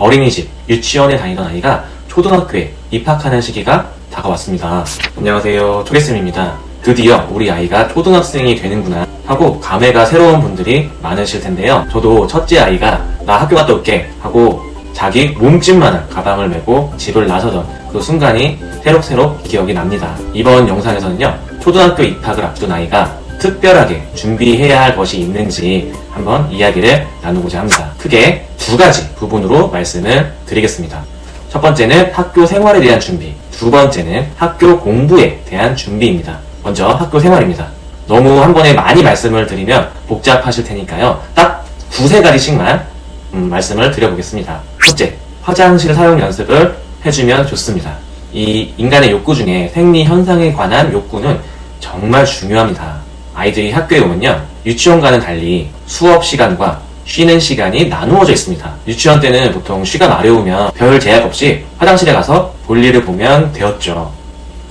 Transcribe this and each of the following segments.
어린이집, 유치원에 다니던 아이가 초등학교에 입학하는 시기가 다가왔습니다. 안녕하세요, 초계쌤입니다. 드디어 우리 아이가 초등학생이 되는구나 하고 감회가 새로운 분들이 많으실 텐데요. 저도 첫째 아이가 나 학교 갔다 올게 하고 자기 몸집만한 가방을 메고 집을 나서던 그 순간이 새록새록 기억이 납니다. 이번 영상에서는요, 초등학교 입학을 앞둔 아이가 특별하게 준비해야 할 것이 있는지 한번 이야기를 나누고자 합니다. 크게 두 가지 부분으로 말씀을 드리겠습니다. 첫 번째는 학교 생활에 대한 준비, 두 번째는 학교 공부에 대한 준비입니다. 먼저 학교 생활입니다. 너무 한 번에 많이 말씀을 드리면 복잡하실 테니까요, 딱 두세 가지씩만 말씀을 드려보겠습니다. 첫째, 화장실 사용 연습을 해주면 좋습니다. 이 인간의 욕구 중에 생리 현상에 관한 욕구는 정말 중요합니다. 아이들이 학교에 오면요, 유치원과는 달리 수업 시간과 쉬는 시간이 나누어져 있습니다. 유치원 때는 보통 쉬가 마려우면 별 제약 없이 화장실에 가서 볼일을 보면 되었죠.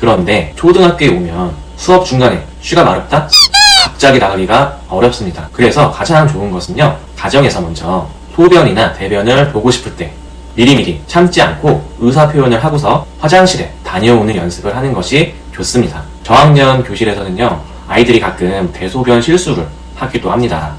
그런데 초등학교에 오면 수업 중간에 쉬가 마렵다? 갑자기 나가기가 어렵습니다. 그래서 가장 좋은 것은요, 가정에서 먼저 소변이나 대변을 보고 싶을 때 미리미리 참지 않고 의사 표현을 하고서 화장실에 다녀오는 연습을 하는 것이 좋습니다. 저학년 교실에서는요, 아이들이 가끔 대소변 실수를 하기도 합니다.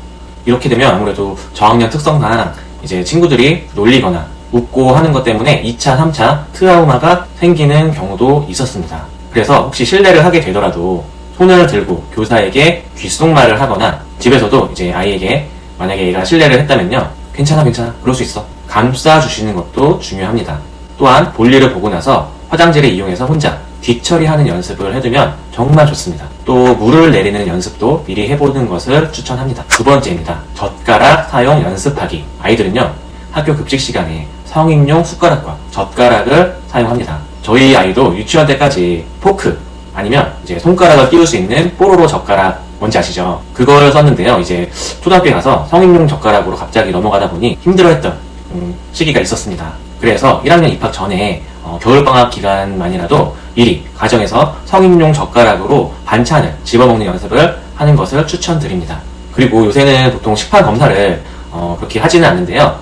이렇게 되면 아무래도 저학년 특성상 이제 친구들이 놀리거나 웃고 하는 것 때문에 2차, 3차 트라우마가 생기는 경우도 있었습니다. 그래서 혹시 실례를 하게 되더라도 손을 들고 교사에게 귓속말을 하거나, 집에서도 이제 아이에게 만약에 얘가 실례를 했다면요, 괜찮아 그럴 수 있어, 감싸주시는 것도 중요합니다. 또한 볼일을 보고 나서 화장지를 이용해서 혼자 뒷처리하는 연습을 해두면 정말 좋습니다. 또 물을 내리는 연습도 미리 해보는 것을 추천합니다. 두 번째입니다. 젓가락 사용 연습하기. 아이들은요, 학교 급식 시간에 성인용 숟가락과 젓가락을 사용합니다. 저희 아이도 유치원 때까지 포크 아니면 이제 손가락을 끼울 수 있는 뽀로로 젓가락, 뭔지 아시죠? 그걸 썼는데요, 이제 초등학교에 가서 성인용 젓가락으로 갑자기 넘어가다 보니 힘들어했던 시기가 있었습니다. 그래서 1학년 입학 전에 겨울방학 기간만이라도 미리 가정에서 성인용 젓가락으로 반찬을 집어먹는 연습을 하는 것을 추천드립니다. 그리고 요새는 보통 식판 검사를 그렇게 하지는 않는데요,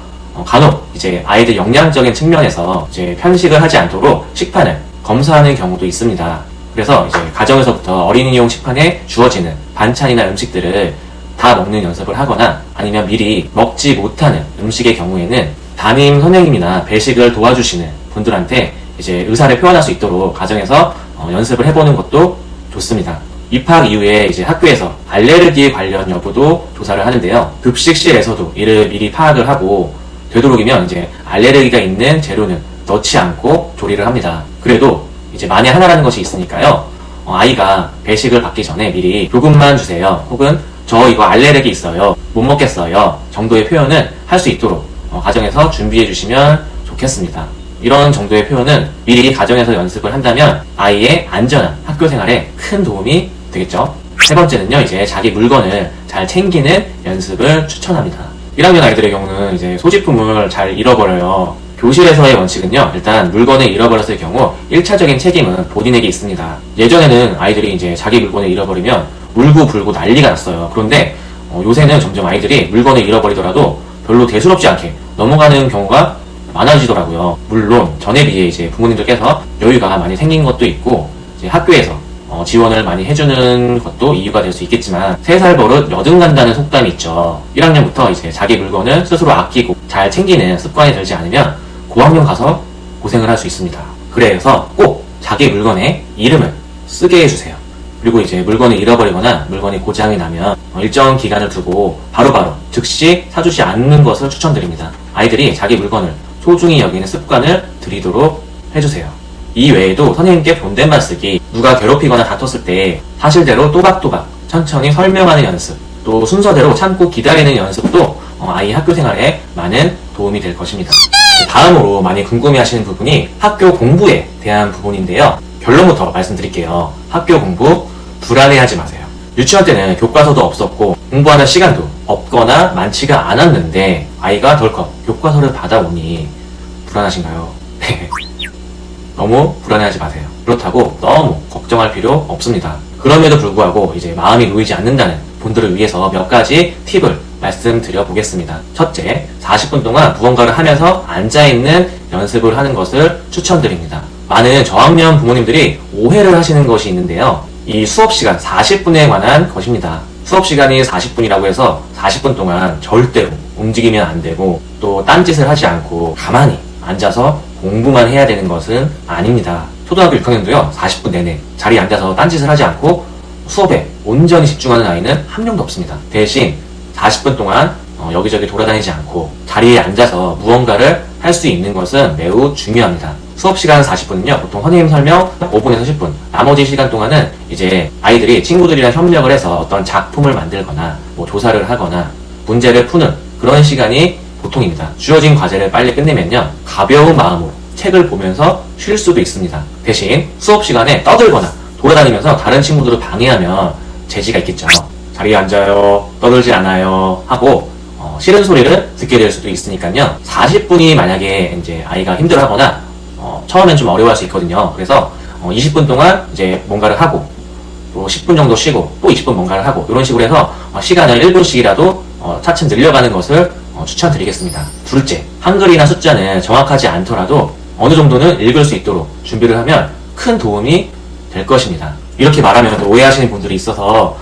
간혹 이제 아이들 영양적인 측면에서 이제 편식을 하지 않도록 식판을 검사하는 경우도 있습니다. 그래서 이제 가정에서부터 어린이용 식판에 주어지는 반찬이나 음식들을 다 먹는 연습을 하거나, 아니면 미리 먹지 못하는 음식의 경우에는 담임 선생님이나 배식을 도와주시는 분들한테 이제 의사를 표현할 수 있도록 가정에서 연습을 해보는 것도 좋습니다. 입학 이후에 이제 학교에서 알레르기 관련 여부도 조사를 하는데요, 급식실에서도 이를 미리 파악을 하고 되도록이면 이제 알레르기가 있는 재료는 넣지 않고 조리를 합니다. 그래도 이제 만에 하나라는 것이 있으니까요, 아이가 배식을 받기 전에 미리 조금만 주세요, 혹은 저 이거 알레르기 있어요, 못 먹겠어요 정도의 표현을 할 수 있도록 가정에서 준비해 주시면 좋겠습니다. 이런 정도의 표현은 미리 가정에서 연습을 한다면 아이의 안전한 학교 생활에 큰 도움이 되겠죠. 세 번째는요, 이제 자기 물건을 잘 챙기는 연습을 추천합니다. 1학년 아이들의 경우는 이제 소지품을 잘 잃어버려요. 교실에서의 원칙은요, 일단 물건을 잃어버렸을 경우 1차적인 책임은 본인에게 있습니다. 예전에는 아이들이 이제 자기 물건을 잃어버리면 울고 불고 난리가 났어요. 그런데 요새는 점점 아이들이 물건을 잃어버리더라도 별로 대수롭지 않게 넘어가는 경우가 많아지더라고요. 물론 전에 비해 이제 부모님들께서 여유가 많이 생긴 것도 있고, 이제 학교에서 지원을 많이 해주는 것도 이유가 될 수 있겠지만, 3살 버릇 여든 간다는 속담이 있죠. 1학년부터 이제 자기 물건을 스스로 아끼고 잘 챙기는 습관이 들지 않으면 고학년 가서 고생을 할 수 있습니다. 그래서 꼭 자기 물건에 이름을 쓰게 해주세요. 그리고 이제 물건을 잃어버리거나 물건이 고장이 나면 일정 기간을 두고 바로바로 즉시 사주지 않는 것을 추천드립니다. 아이들이 자기 물건을 소중히 여기는 습관을 들이도록 해주세요. 이 외에도 선생님께 존댓말 쓰기, 누가 괴롭히거나 다퉜을 때 사실대로 또박또박 천천히 설명하는 연습, 또 순서대로 참고 기다리는 연습도 아이 학교 생활에 많은 도움이 될 것입니다. 다음으로 많이 궁금해하시는 부분이 학교 공부에 대한 부분인데요, 결론부터 말씀드릴게요. 학교 공부 불안해하지 마세요. 유치원 때는 교과서도 없었고 공부하는 시간도 없거나 많지가 않았는데 아이가 덜컥 교과서를 받아오니 불안하신가요? 너무 불안해하지 마세요. 그렇다고 너무 걱정할 필요 없습니다. 그럼에도 불구하고 이제 마음이 놓이지 않는다는 분들을 위해서 몇 가지 팁을 말씀드려 보겠습니다. 첫째, 40분 동안 무언가를 하면서 앉아있는 연습을 하는 것을 추천드립니다. 많은 저학년 부모님들이 오해를 하시는 것이 있는데요. 이 수업시간 40분에 관한 것입니다. 수업시간이 40분이라고 해서 40분 동안 절대로 움직이면 안 되고 또 딴짓을 하지 않고 가만히 앉아서 공부만 해야 되는 것은 아닙니다. 초등학교 6학년도요 40분 내내 자리에 앉아서 딴짓을 하지 않고 수업에 온전히 집중하는 아이는 한 명도 없습니다. 대신 40분 동안 여기저기 돌아다니지 않고 자리에 앉아서 무언가를 할 수 있는 것은 매우 중요합니다. 수업시간 40분은요 보통 선생님 설명 5분에서 10분, 나머지 시간 동안은 이제 아이들이 친구들이랑 협력을 해서 어떤 작품을 만들거나 뭐 조사를 하거나 문제를 푸는 그런 시간이 보통입니다. 주어진 과제를 빨리 끝내면요 가벼운 마음으로 책을 보면서 쉴 수도 있습니다. 대신 수업 시간에 떠들거나 돌아다니면서 다른 친구들을 방해하면 제지가 있겠죠. 자리에 앉아요, 떠들지 않아요 하고 싫은 소리를 듣게 될 수도 있으니까요. 40분이 만약에 이제 아이가 힘들어하거나 처음엔 좀 어려워할 수 있거든요. 그래서 20분 동안 이제 뭔가를 하고 또 10분 정도 쉬고 또 20분 뭔가를 하고 이런 식으로 해서 시간을 1분씩이라도 차츰 늘려가는 것을 추천드리겠습니다. 둘째, 한글이나 숫자는 정확하지 않더라도 어느 정도는 읽을 수 있도록 준비를 하면 큰 도움이 될 것입니다. 이렇게 말하면 또 오해하시는 분들이 있어서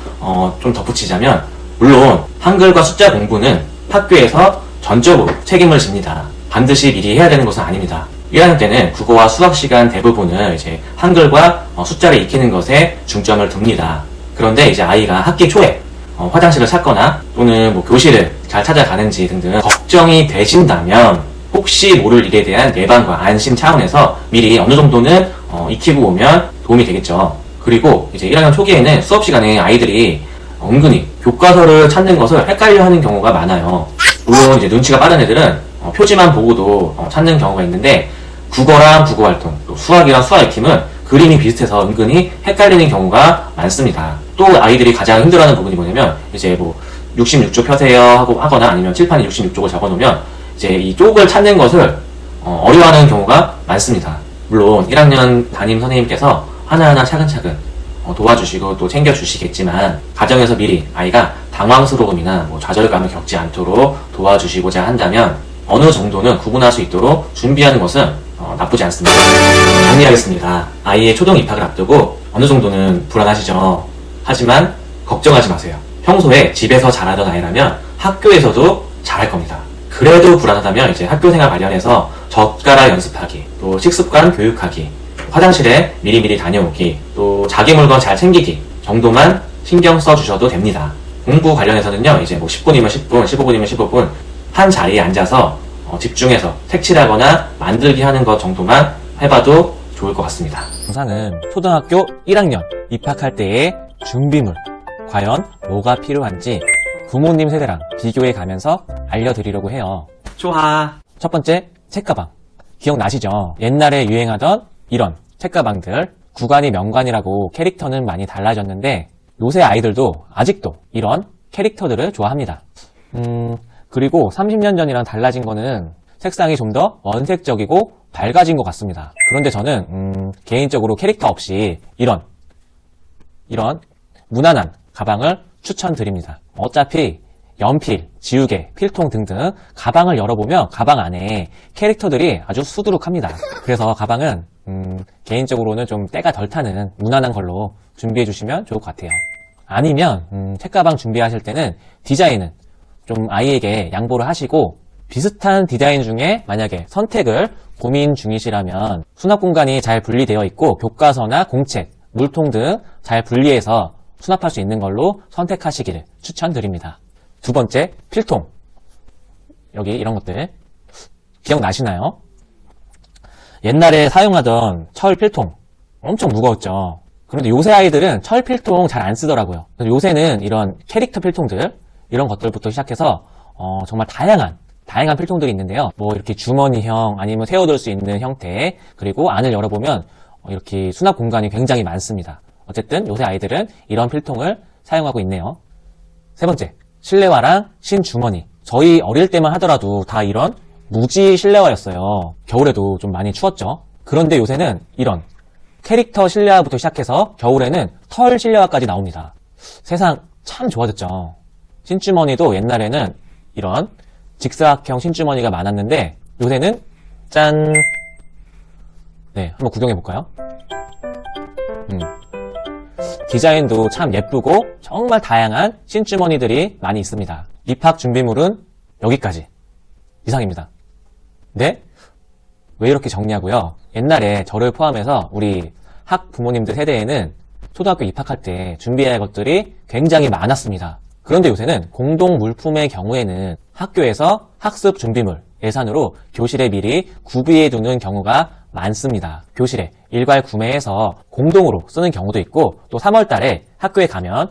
좀 덧붙이자면 물론 한글과 숫자 공부는 학교에서 전적으로 책임을 집니다. 반드시 미리 해야 되는 것은 아닙니다. 1학년 때는 국어와 수학 시간 대부분을 이제 한글과 숫자를 익히는 것에 중점을 둡니다. 그런데 이제 아이가 학기 초에 화장실을 찾거나 또는 뭐 교실을 잘 찾아가는지 등등 걱정이 되신다면 혹시 모를 일에 대한 예방과 안심 차원에서 미리 어느 정도는 익히고 오면 도움이 되겠죠. 그리고 이제 1학년 초기에는 수업 시간에 아이들이 은근히 교과서를 찾는 것을 헷갈려 하는 경우가 많아요. 물론 이제 눈치가 빠른 애들은 표지만 보고도 찾는 경우가 있는데 국어랑 국어 활동, 또 수학이랑 수학 익힘은 그림이 비슷해서 은근히 헷갈리는 경우가 많습니다. 또 아이들이 가장 힘들어하는 부분이 뭐냐면 이제 뭐 66쪽 펴세요 하거나 아니면 칠판에 66쪽을 적어놓으면 이제 이 쪽을 찾는 것을 어려워하는 경우가 많습니다. 물론 1학년 담임 선생님께서 하나하나 차근차근 도와주시고 또 챙겨주시겠지만 가정에서 미리 아이가 당황스러움이나 뭐 좌절감을 겪지 않도록 도와주시고자 한다면 어느 정도는 구분할 수 있도록 준비하는 것은 나쁘지 않습니다. 정리하겠습니다. 아이의 초등 입학을 앞두고 어느 정도는 불안하시죠? 하지만 걱정하지 마세요. 평소에 집에서 잘하던 아이라면 학교에서도 잘할 겁니다. 그래도 불안하다면 이제 학교생활 관련해서 젓가락 연습하기, 또 식습관 교육하기, 화장실에 미리미리 다녀오기, 또 자기 물건 잘 챙기기 정도만 신경 써주셔도 됩니다. 공부 관련해서는요, 이제 뭐 10분이면 10분, 15분이면 15분 한 자리에 앉아서 집중해서 색칠하거나 만들기 하는 것 정도만 해봐도 좋을 것 같습니다. 영상은 초등학교 1학년 입학할 때의 준비물, 과연 뭐가 필요한지 부모님 세대랑 비교해 가면서 알려드리려고 해요. 좋아. 첫 번째, 책가방. 기억나시죠? 옛날에 유행하던 이런 책가방들, 구간이 명관이라고 캐릭터는 많이 달라졌는데 요새 아이들도 아직도 이런 캐릭터들을 좋아합니다. 그리고 30년 전이랑 달라진 거는 색상이 좀 더 원색적이고 밝아진 것 같습니다. 그런데 저는 개인적으로 캐릭터 없이 이런 무난한 가방을 추천드립니다. 어차피 연필, 지우개, 필통 등등 가방을 열어보면 가방 안에 캐릭터들이 아주 수두룩합니다. 그래서 가방은 개인적으로는 좀 때가 덜 타는 무난한 걸로 준비해 주시면 좋을 것 같아요. 아니면 책가방 준비하실 때는 디자인은 좀 아이에게 양보를 하시고 비슷한 디자인 중에 만약에 선택을 고민 중이시라면 수납 공간이 잘 분리되어 있고 교과서나 공책, 물통 등 잘 분리해서 수납할 수 있는 걸로 선택하시기를 추천드립니다. 두 번째, 필통. 여기 이런 것들 기억나시나요? 옛날에 사용하던 철 필통 엄청 무거웠죠. 그런데 요새 아이들은 철 필통 잘 안 쓰더라고요. 그래서 요새는 이런 캐릭터 필통들 이런 것들부터 시작해서 정말 다양한 필통들이 있는데요. 뭐 이렇게 주머니형 아니면 세워둘 수 있는 형태, 그리고 안을 열어보면 이렇게 수납 공간이 굉장히 많습니다. 어쨌든 요새 아이들은 이런 필통을 사용하고 있네요. 세 번째, 실내화랑 신주머니. 저희 어릴 때만 하더라도 다 이런 무지 실내화였어요. 겨울에도 좀 많이 추웠죠. 그런데 요새는 이런 캐릭터 실내화부터 시작해서 겨울에는 털 실내화까지 나옵니다. 세상 참 좋아졌죠. 신주머니도 옛날에는 이런 직사각형 신주머니가 많았는데 요새는 짠! 네, 한번 구경해볼까요? 디자인도 참 예쁘고 정말 다양한 신주머니들이 많이 있습니다. 입학 준비물은 여기까지 이상입니다. 네? 왜 이렇게 적냐고요? 옛날에 저를 포함해서 우리 학부모님들 세대에는 초등학교 입학할 때 준비해야 할 것들이 굉장히 많았습니다. 그런데 요새는 공동 물품의 경우에는 학교에서 학습 준비물 예산으로 교실에 미리 구비해 두는 경우가 많습니다. 교실에 일괄 구매해서 공동으로 쓰는 경우도 있고 또 3월 달에 학교에 가면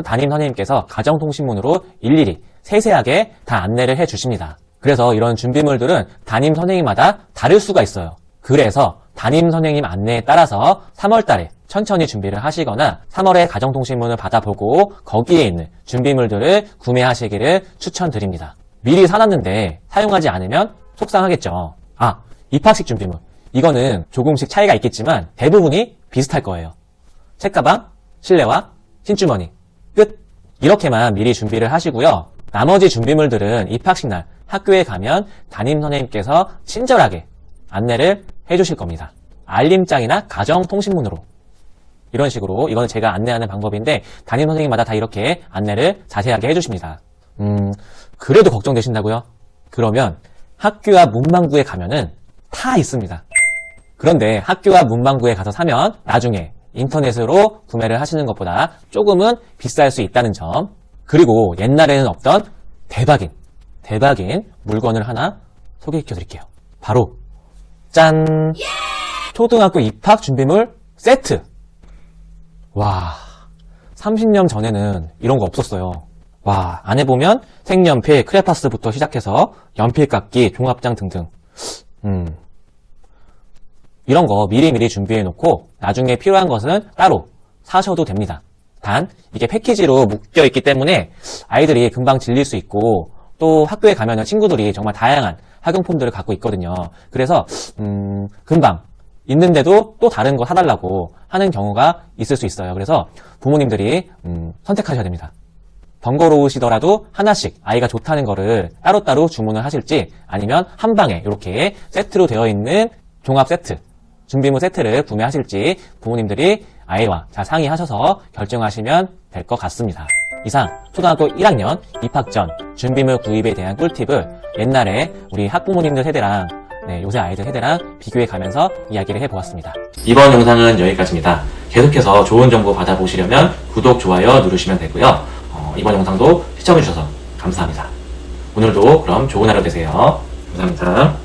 담임 선생님께서 가정통신문으로 일일이 세세하게 다 안내를 해 주십니다. 그래서 이런 준비물들은 담임 선생님마다 다를 수가 있어요. 그래서 담임 선생님 안내에 따라서 3월 달에 천천히 준비를 하시거나 3월에 가정통신문을 받아보고 거기에 있는 준비물들을 구매하시기를 추천드립니다. 미리 사놨는데 사용하지 않으면 속상하겠죠. 아, 입학식 준비물. 이거는 조금씩 차이가 있겠지만 대부분이 비슷할 거예요. 책가방, 실내화, 신주머니. 끝! 이렇게만 미리 준비를 하시고요. 나머지 준비물들은 입학식 날 학교에 가면 담임 선생님께서 친절하게 안내를 해주실 겁니다. 알림장이나 가정통신문으로. 이런 식으로 이거는 제가 안내하는 방법인데 담임 선생님마다 다 이렇게 안내를 자세하게 해주십니다. 그래도 걱정되신다고요? 그러면 학교 앞 문방구에 가면은 다 있습니다. 그런데 학교 앞 문방구에 가서 사면 나중에 인터넷으로 구매를 하시는 것보다 조금은 비쌀 수 있다는 점. 그리고 옛날에는 없던 대박인 물건을 하나 소개시켜 드릴게요. 바로 짠! 초등학교 입학 준비물 세트! 와, 30년 전에는 이런 거 없었어요. 와, 안에 보면 색연필, 크레파스부터 시작해서 연필깎이, 종합장 등등. 이런 거 미리미리 준비해 놓고 나중에 필요한 것은 따로 사셔도 됩니다. 단 이게 패키지로 묶여 있기 때문에 아이들이 금방 질릴 수 있고 또 학교에 가면 친구들이 정말 다양한 학용품들을 갖고 있거든요. 그래서 금방 있는데도 또 다른 거 사달라고 하는 경우가 있을 수 있어요. 그래서 부모님들이 선택하셔야 됩니다. 번거로우시더라도 하나씩 아이가 좋다는 거를 따로따로 주문을 하실지 아니면 한 방에 이렇게 세트로 되어 있는 종합 세트, 준비물 세트를 구매하실지 부모님들이 아이와 잘 상의하셔서 결정하시면 될 것 같습니다. 이상 초등학교 1학년 입학 전 준비물 구입에 대한 꿀팁을 옛날에 우리 학부모님들 세대랑 요새 아이들 세대랑 비교해 가면서 이야기를 해보았습니다. 이번 영상은 여기까지입니다. 계속해서 좋은 정보 받아보시려면 구독, 좋아요 누르시면 되고요. 이번 영상도 시청해주셔서 감사합니다. 오늘도 그럼 좋은 하루 되세요. 감사합니다.